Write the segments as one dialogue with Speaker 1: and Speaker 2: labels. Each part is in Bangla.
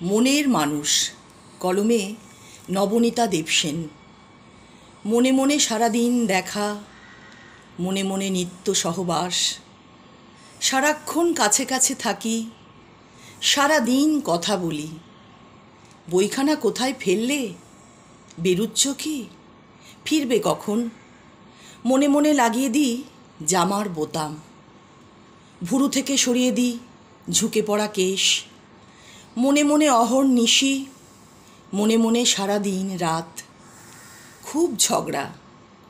Speaker 1: মনের মানুষ, কলমে নবনীতা দেবসেন। মনে মনে সারাদিন দেখা, মনে মনে নিত্য সহবাস, সারাক্ষণ কাছে কাছে থাকি, সারাদিন কথা বলি। বইখানা কোথায় ফেললে? বেরুচ্ছ কি? ফিরবে কখন? মনে মনে লাগিয়ে দিই জামার বোতাম, ভুরু থেকে সরিয়ে দিই ঝুঁকে পড়া কেশ। মনে মনে অহর্নিশি, মনে মনে সারা দিন রাত, খুব ঝগড়া,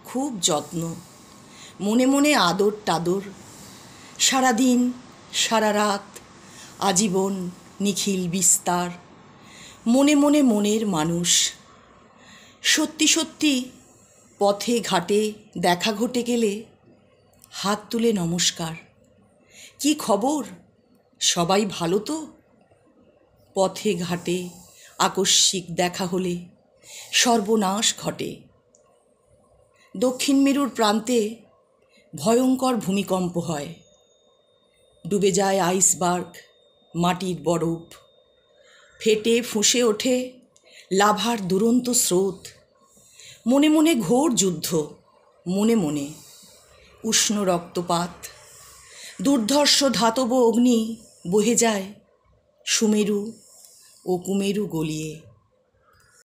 Speaker 1: খুব যত্ন, মনে মনে আদর টাদর, সারাদিন সারা রাত, আজীবন নিখিল বিস্তার। মনে মনে মনের মানুষ। সত্যি সত্যি পথে ঘাটে দেখা ঘটে গেলে হাত তুলে নমস্কার। কি খবর? সবাই ভালো তো? পথে ঘাটে আকস্মিক দেখা হলে সর্বনাশ ঘটে। দক্ষিণ মেরুর প্রান্তে ভয়ঙ্কর ভূমিকম্প হয়, ডুবে যায় আইসবার্গ, মাটির বরফ, ফেটে ফুঁসে ওঠে লাভার দুরন্ত স্রোত। মনে মনে ঘোর যুদ্ধ, মনে মনে উষ্ণ রক্তপাত, দুর্ধর্ষ ধাতব অগ্নি বহে যায় সুমেরু ও কুমেরু গলিয়ে।